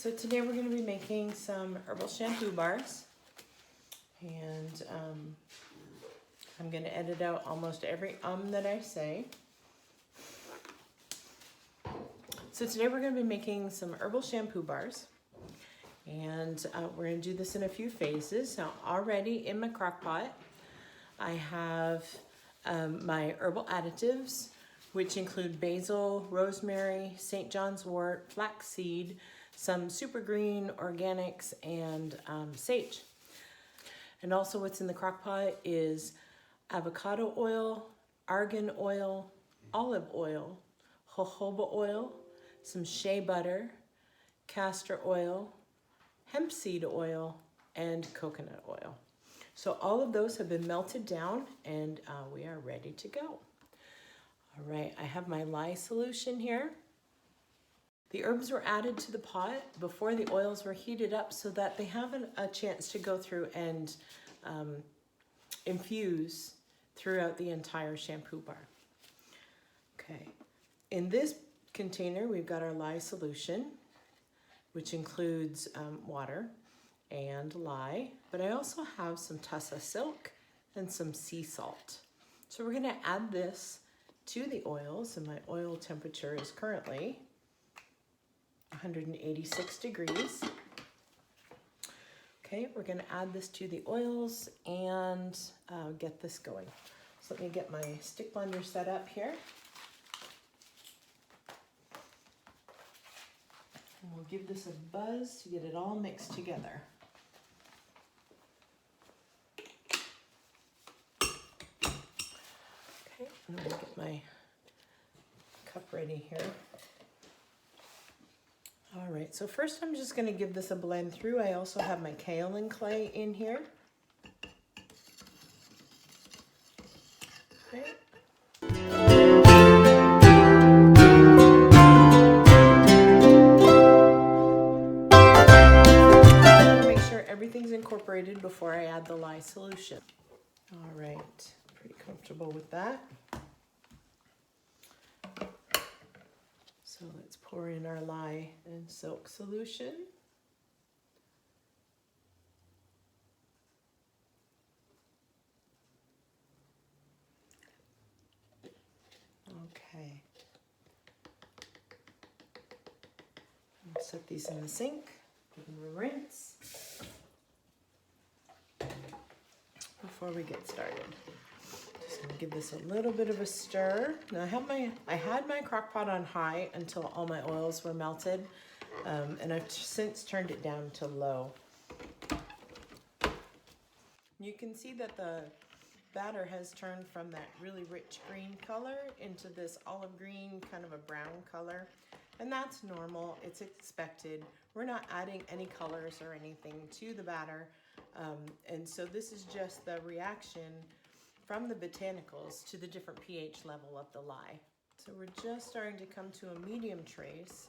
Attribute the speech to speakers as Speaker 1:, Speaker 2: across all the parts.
Speaker 1: So today we're going to be making some herbal shampoo bars, and I'm going to edit out almost every that I say. So today we're going to be making some herbal shampoo bars, and we're going to do this in a few phases. Now already in my crock pot I have my herbal additives, which include basil, rosemary, St. John's wort, flaxseed, some super green organics, and sage. And also what's in the crock pot is avocado oil, argan oil, olive oil, jojoba oil, some shea butter, castor oil, hemp seed oil, and coconut oil. So all of those have been melted down, and we are ready to go. All right, I have my lye solution here. The herbs were added to the pot before the oils were heated up so that they have a chance to go through and infuse throughout the entire shampoo bar. Okay, in this container we've got our lye solution, which includes water and lye, but I also have some tussa silk and some sea salt. So we're going to add this to the oils, and my oil temperature is currently 186 degrees. Okay, we're going to add this to the oils and get this going. So let me get my stick blender set up here. And we'll give this a buzz to get it all mixed together. Okay, I'm going to get my cup ready here. All right, so first I'm just going to give this a blend through. I also have my kaolin clay in here. Okay. Make sure everything's incorporated before I add the lye solution. All right, pretty comfortable with that. So let's pour in our lye and silk solution. Okay. I'll set these in the sink, give them a rinse before we get started. Just gonna give this a little bit of a stir. Now I had my crock pot on high until all my oils were melted, and I've since turned it down to low. You can see that the batter has turned from that really rich green color into this olive green, kind of a brown color, and that's normal. It's expected. We're not adding any colors or anything to the batter, and so this is just the reaction from the botanicals to the different pH level of the lye. So we're just starting to come to a medium trace.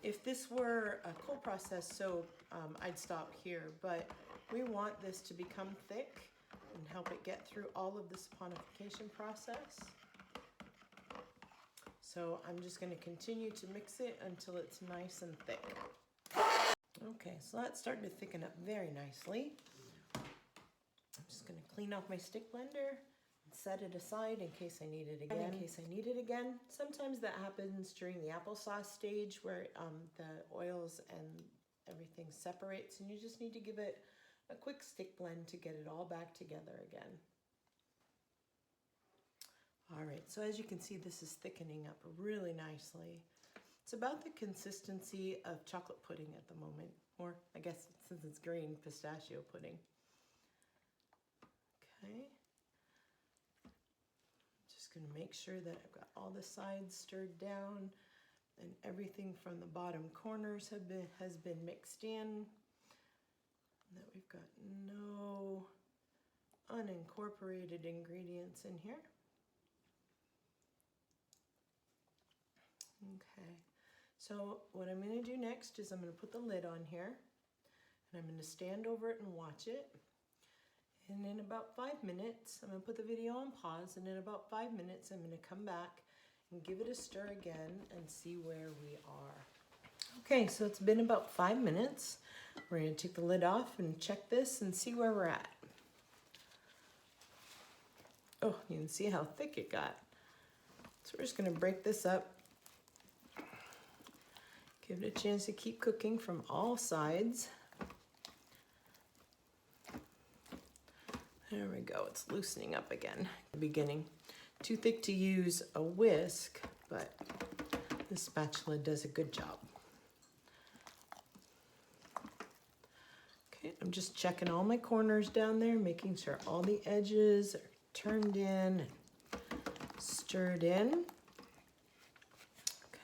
Speaker 1: If this were a cold process soap, I'd stop here, but we want this to become thick and help it get through all of the saponification process. So I'm just going to continue to mix it until it's nice and thick. Okay, so that's starting to thicken up very nicely. I'm just going to clean off my stick blender and set it aside in case I need it again. Sometimes that happens during the applesauce stage where the oils and everything separates, and you just need to give it a quick stick blend to get it all back together again. All right, so as you can see, this is thickening up really nicely. It's about the consistency of chocolate pudding at the moment, or I guess since it's green, pistachio pudding. Okay. Just going to make sure that I've got all the sides stirred down and everything from the bottom corners has been mixed in. That we've got no unincorporated ingredients in here. Okay, so what I'm going to do next is I'm going to put the lid on here, and I'm going to stand over it and watch it. And in about 5 minutes, I'm going to put the video on pause, and in about 5 minutes I'm going to come back and give it a stir again and see where we are. Okay, so it's been about 5 minutes. We're going to take the lid off and check this and see where we're at. Oh, you can see how thick it got. So we're just going to break this up. Give it a chance to keep cooking from all sides. There we go, it's loosening up again at the beginning. Too thick to use a whisk, but this spatula does a good job. Okay, I'm just checking all my corners down there, making sure all the edges are turned in and stirred in.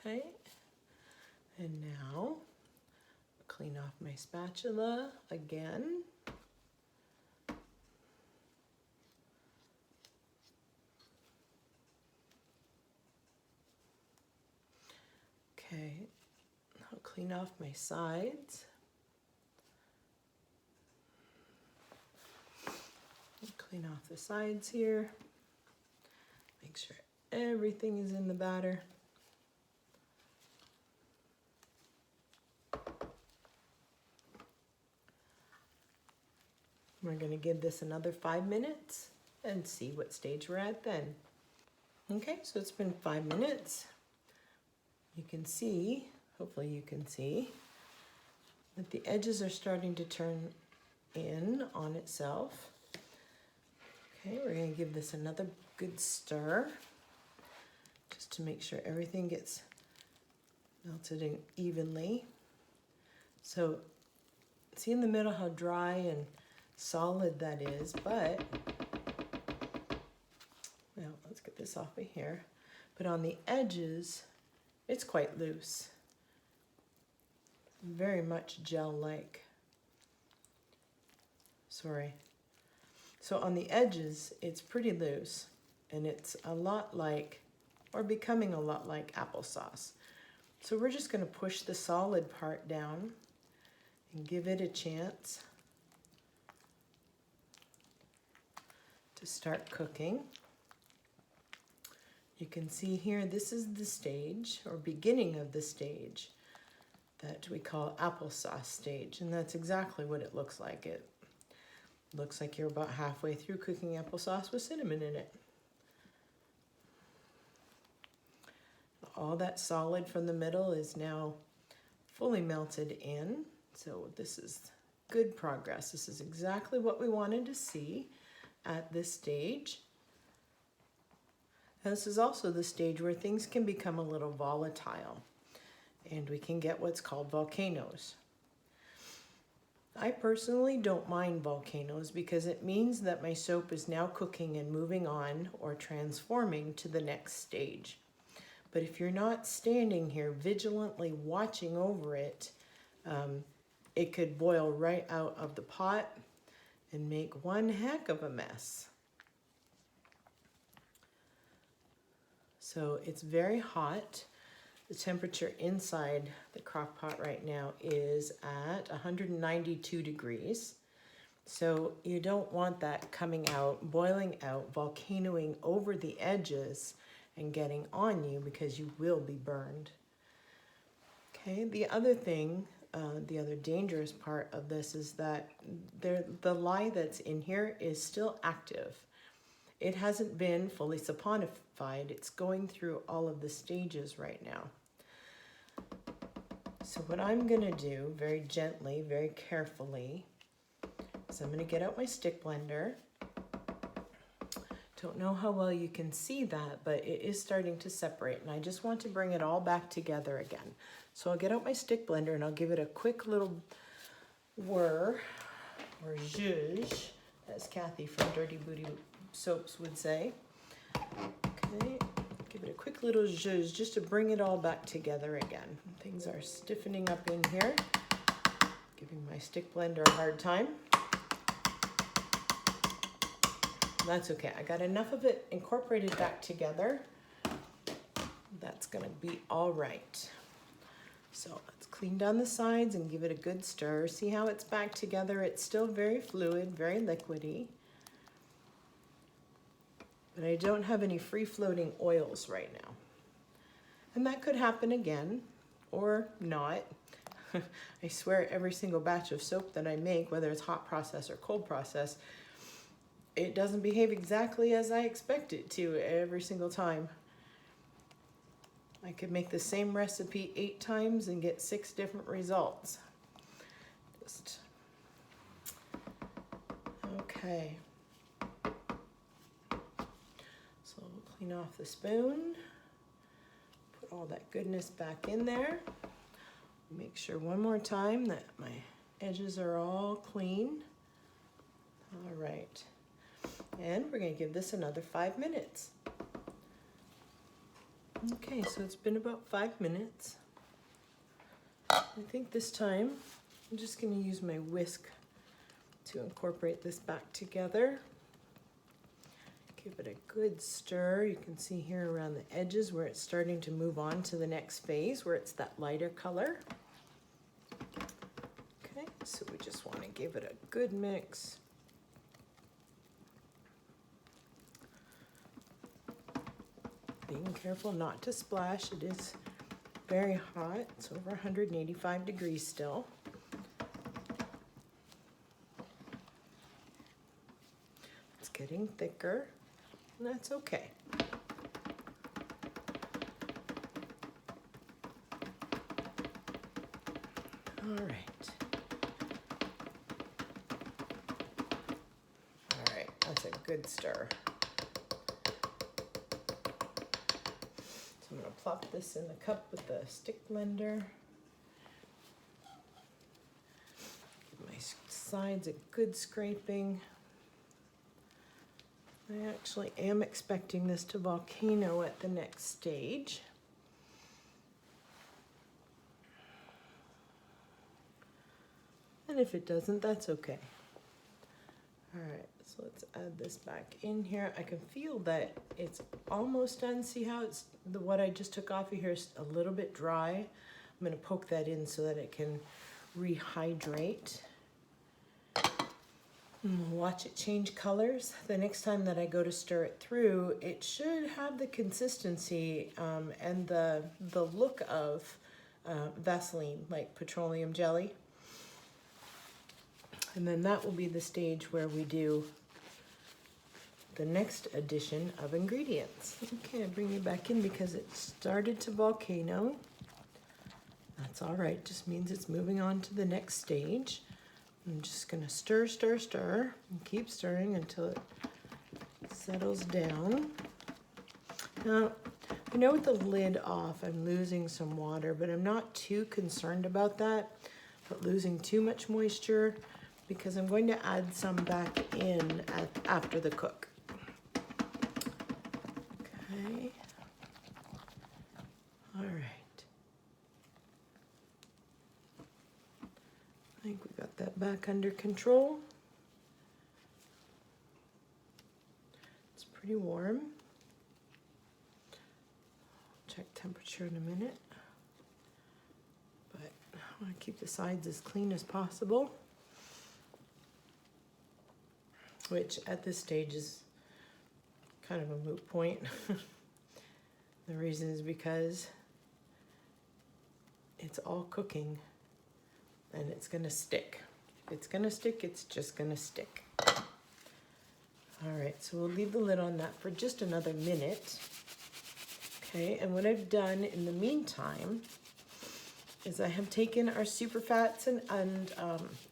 Speaker 1: Okay, and now clean off my spatula again. Okay, I'll clean off my sides. Clean off the sides here. Make sure everything is in the batter. We're going to give this another 5 minutes and see what stage we're at then. Okay, so it's been 5 minutes. You can see, hopefully you can see, that the edges are starting to turn in on itself. Okay, we're going to give this another good stir just to make sure everything gets melted in evenly. So see in the middle how dry and solid that is, but, well, let's get this off of here. But on the edges, it's quite loose. Very much gel-like. Sorry. So on the edges, it's pretty loose, and it's a lot like, or becoming a lot like applesauce. So we're just going to push the solid part down and give it a chance to start cooking. You can see here, this is the stage, or beginning of the stage, that we call applesauce stage, and that's exactly what it looks like. It looks like you're about halfway through cooking applesauce with cinnamon in it. All that solid from the middle is now fully melted in, so this is good progress. This is exactly what we wanted to see at this stage. And this is also the stage where things can become a little volatile and we can get what's called volcanoes. I personally don't mind volcanoes because it means that my soap is now cooking and moving on or transforming to the next stage. But if you're not standing here vigilantly watching over it, it could boil right out of the pot and make one heck of a mess. So it's very hot. The temperature inside the crock pot right now is at 192 degrees. So you don't want that coming out, boiling out, volcanoing over the edges and getting on you because you will be burned. Okay, the other thing, the other dangerous part of this is that the lye that's in here is still active. It hasn't been fully saponified. It's going through all of the stages right now. So what I'm gonna do very gently, very carefully, is I'm gonna get out my stick blender. Don't know how well you can see that, but it is starting to separate, and I just want to bring it all back together again. So I'll get out my stick blender and I'll give it a quick little whir, or zhuzh, as Kathy from Dirty Booty Soaps would say. Okay, give it a quick little zhuzh just to bring it all back together again. Things are stiffening up in here, giving my stick blender a hard time. That's okay, I got enough of it incorporated back together. That's gonna be all right. So let's clean down the sides and give it a good stir. See how it's back together? It's still very fluid, very liquidy. But I don't have any free-floating oils right now. And that could happen again, or not. I swear every single batch of soap that I make, whether it's hot process or cold process, it doesn't behave exactly as I expect it to every single time. I could make the same recipe 8 times and get 6 different results. Okay. So we'll clean off the spoon. Put all that goodness back in there. Make sure one more time that my edges are all clean. All right. And we're going to give this another 5 minutes. Okay, so it's been about 5 minutes. I think this time I'm just going to use my whisk to incorporate this back together. Give it a good stir. You can see here around the edges where it's starting to move on to the next phase, where it's that lighter color. Okay, so we just want to give it a good mix. Being careful not to splash. It is very hot. It's over 185 degrees still. It's getting thicker, and that's okay. All right. All right, that's a good stir. I'm going to plop this in the cup with the stick blender. Give my sides a good scraping. I actually am expecting this to volcano at the next stage. And if it doesn't, that's okay. All right, so let's add this back in here. I can feel that it's almost done. See how it's what I just took off of here is a little bit dry. I'm going to poke that in so that it can rehydrate. And we'll watch it change colors. The next time that I go to stir it through, it should have the consistency and the look of Vaseline, like petroleum jelly. And then that will be the stage where we do the next addition of ingredients. Okay, I bring you back in because it started to volcano. That's all right, just means it's moving on to the next stage. I'm just gonna stir, stir, stir, and keep stirring until it settles down. Now, I know with the lid off, I'm losing some water, but I'm not too concerned about that, but losing too much moisture, because I'm going to add some back in after the cook. Okay. All right. I think we got that back under control. It's pretty warm. Check temperature in a minute. But I want to keep the sides as clean as possible, which at this stage is kind of a moot point. The reason is because it's all cooking and it's gonna stick. If it's gonna stick, it's just gonna stick. All right, so we'll leave the lid on that for just another minute. Okay, and what I've done in the meantime is I have taken our super fats and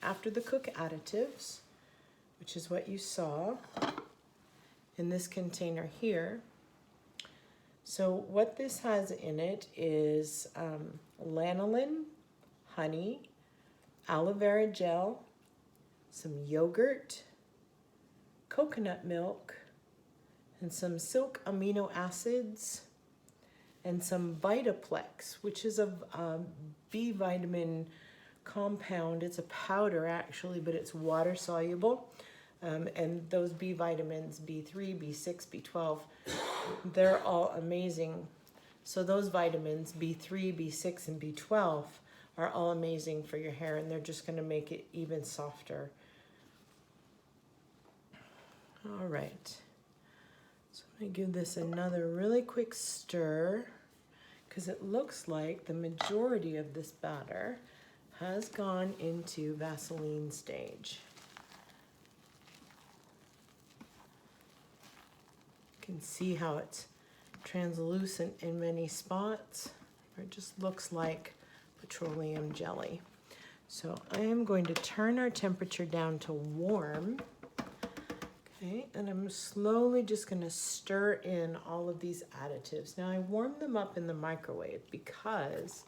Speaker 1: after the cook additives, which is what you saw in this container here. So what this has in it is lanolin, honey, aloe vera gel, some yogurt, coconut milk, and some silk amino acids, and some Vitaplex, which is a B vitamin compound. It's a powder actually, but it's water soluble. And those B vitamins, B3, B6, B12, they're all amazing. So those vitamins, B3, B6, and B12, are all amazing for your hair, and they're just gonna make it even softer. All right, so I'm gonna give this another really quick stir. because it looks like the majority of this batter has gone into Vaseline stage. You can see how it's translucent in many spots. It just looks like petroleum jelly. So I am going to turn our temperature down to warm. Okay, and I'm slowly just going to stir in all of these additives. Now I warm them up in the microwave because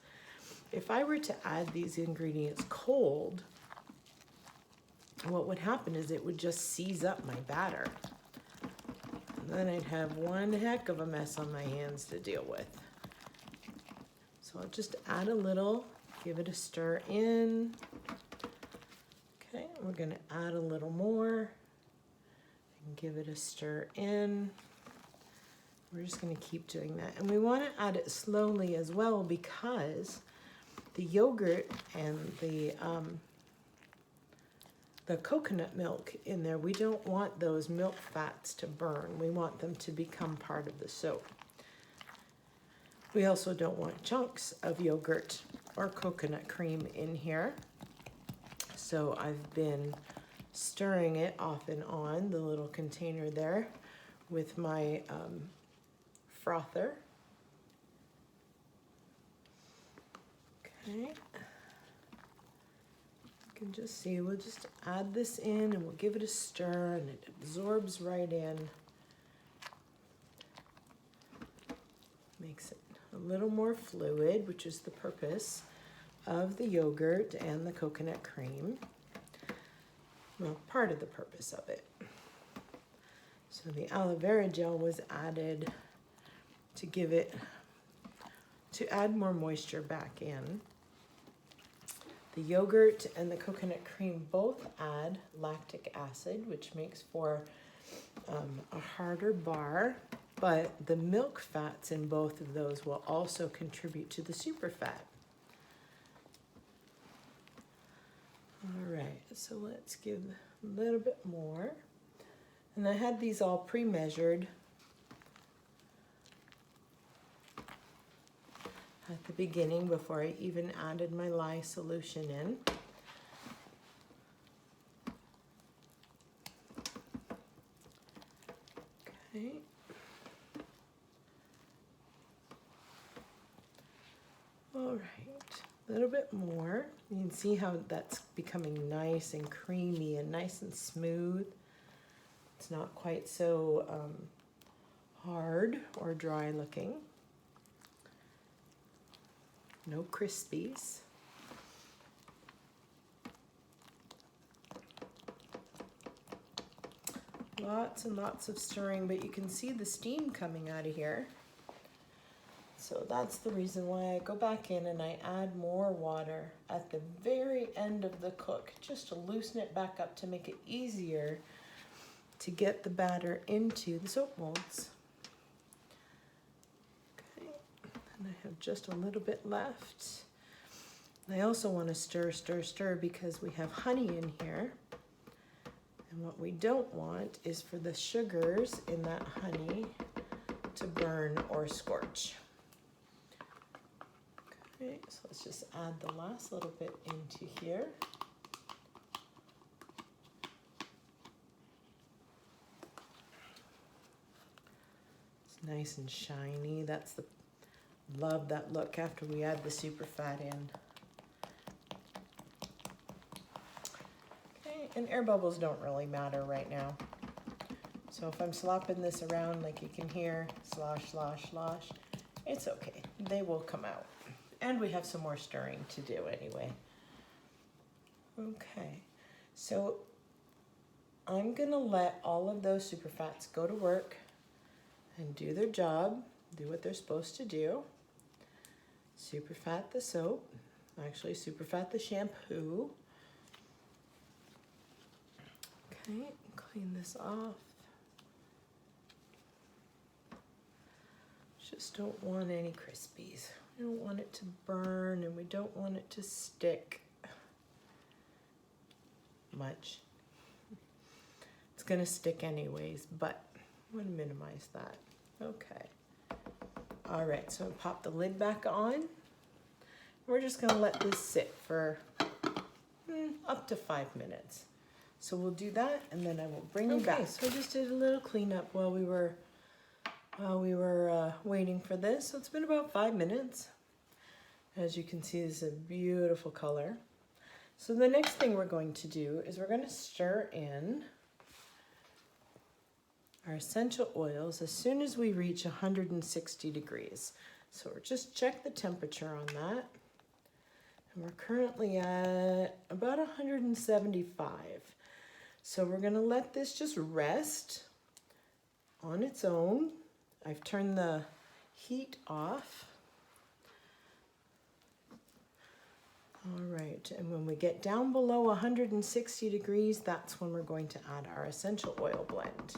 Speaker 1: if I were to add these ingredients cold, what would happen is it would just seize up my batter. And then I'd have one heck of a mess on my hands to deal with. So I'll just add a little, give it a stir in. Okay, we're going to add a little more and give it a stir in. We're just going to keep doing that. And we want to add it slowly as well because the yogurt and the coconut milk in there, we don't want those milk fats to burn. We want them to become part of the soap. We also don't want chunks of yogurt or coconut cream in here. So I've been stirring it off and on, the little container there, with my frother. Okay. You can just see, we'll just add this in and we'll give it a stir and it absorbs right in. Makes it a little more fluid, which is the purpose of the yogurt and the coconut cream. Well, part of the purpose of it. So the aloe vera gel was added to add more moisture back in. The yogurt and the coconut cream both add lactic acid, which makes for a harder bar, but the milk fats in both of those will also contribute to the super fat. All right, so let's give a little bit more. And I had these all pre-measured at the beginning before I even added my lye solution in. Okay. All right, a little bit more. You can see how that's becoming nice and creamy and nice and smooth. It's not quite so hard or dry looking. No crispies. Lots and lots of stirring, but you can see the steam coming out of here. So that's the reason why I go back in and I add more water at the very end of the cook, just to loosen it back up to make it easier to get the batter into the soap molds. Okay, and I have just a little bit left. And I also want to stir, stir, stir because we have honey in here. And what we don't want is for the sugars in that honey to burn or scorch. Okay, so let's just add the last little bit into here. It's nice and shiny. That's the love that look after we add the super fat in. Okay, and air bubbles don't really matter right now. So if I'm slopping this around like you can hear, slosh, slosh, slosh, it's okay. They will come out. And we have some more stirring to do anyway. Okay, so I'm gonna let all of those superfats go to work and do their job, do what they're supposed to do. Superfat the soap, actually superfat the shampoo. Okay, clean this off. Just don't want any crispies. We don't want it to burn and we don't want it to stick much. It's gonna stick anyways, but I want to minimize that. Okay. All right, so I'll pop the lid back on. We're just gonna let this sit for up to 5 minutes. So we'll do that, and then I will bring you back. So I just did a little cleanup while we were waiting for this. So it's been about 5 minutes. As you can see, this is a beautiful color. So the next thing we're going to do is we're going to stir in our essential oils as soon as we reach 160 degrees. So we're just check the temperature on that. And we're currently at about 175. So we're going to let this just rest on its own. I've turned the heat off. All right, and when we get down below 160 degrees, that's when we're going to add our essential oil blend.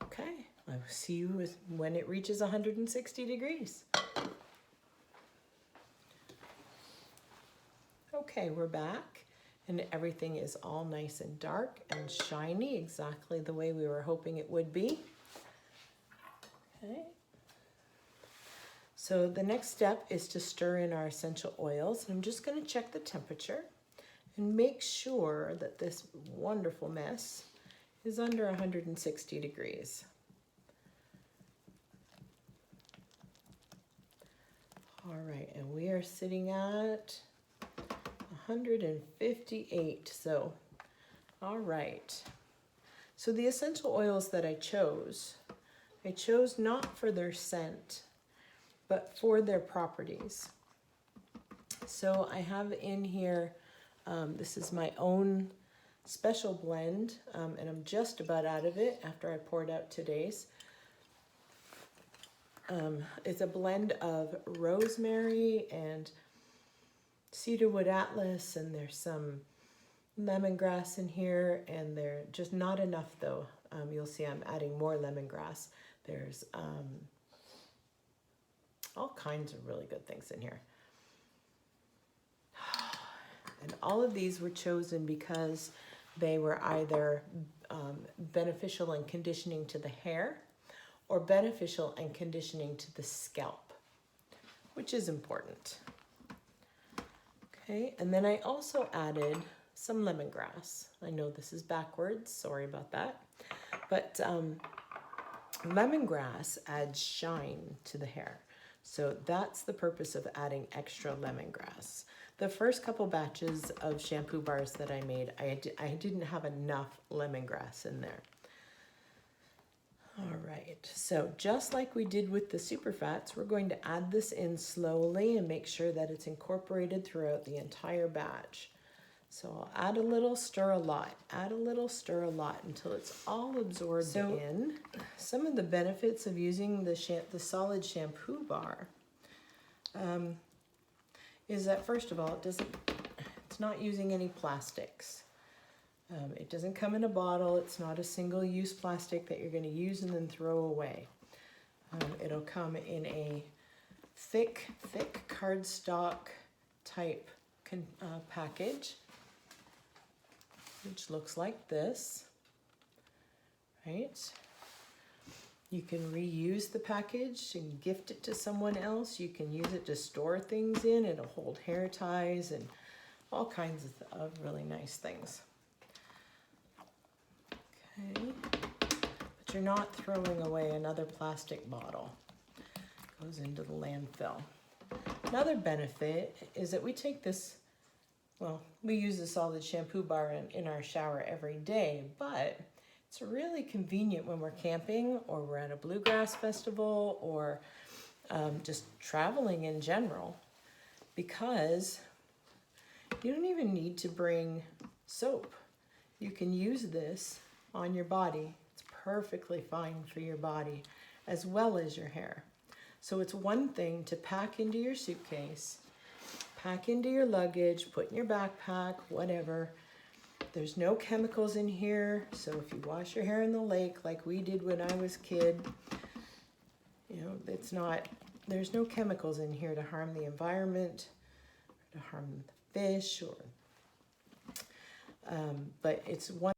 Speaker 1: Okay, I will see you when it reaches 160 degrees. Okay, we're back, and everything is all nice and dark and shiny, exactly the way we were hoping it would be. Okay. So the next step is to stir in our essential oils. And I'm just going to check the temperature and make sure that this wonderful mess is under 160 degrees. All right, and we are sitting at 158. So, all right. So the essential oils that I chose not for their scent, but for their properties. So I have in here, this is my own special blend, and I'm just about out of it after I poured out today's. It's a blend of rosemary and cedarwood atlas, and there's some lemongrass in here, and they're just not enough though. You'll see I'm adding more lemongrass. There's all kinds of really good things in here. And all of these were chosen because they were either beneficial and conditioning to the hair or beneficial and conditioning to the scalp, which is important. Okay, and then I also added some lemongrass. I know this is backwards, sorry about that. But lemongrass adds shine to the hair. So that's the purpose of adding extra lemongrass. The first couple batches of shampoo bars that I made, I didn't have enough lemongrass in there. All right, so just like we did with the superfats, we're going to add this in slowly and make sure that it's incorporated throughout the entire batch. So I'll add a little, stir a lot, add a little, stir a lot until it's all absorbed in. Some of the benefits of using the solid shampoo bar is that, first of all, it's not using any plastics. It doesn't come in a bottle. It's not a single-use plastic that you're going to use and then throw away. It'll come in a thick cardstock type package, which looks like this, right? You can reuse the package and gift it to someone else. You can use it to store things in. It'll hold hair ties and all kinds of really nice things. Okay, but you're not throwing away another plastic bottle. It goes into the landfill. Another benefit is that we take this, well, we use the solid shampoo bar in our shower every day, but it's really convenient when we're camping or we're at a bluegrass festival or just traveling in general, because you don't even need to bring soap. You can use this on your body. It's perfectly fine for your body as well as your hair. So it's one thing to pack into your suitcase, pack into your luggage, put in your backpack, whatever. There's no chemicals in here, so if you wash your hair in the lake like we did when I was a kid, you know, there's no chemicals in here to harm the environment, or to harm the fish, or but it's one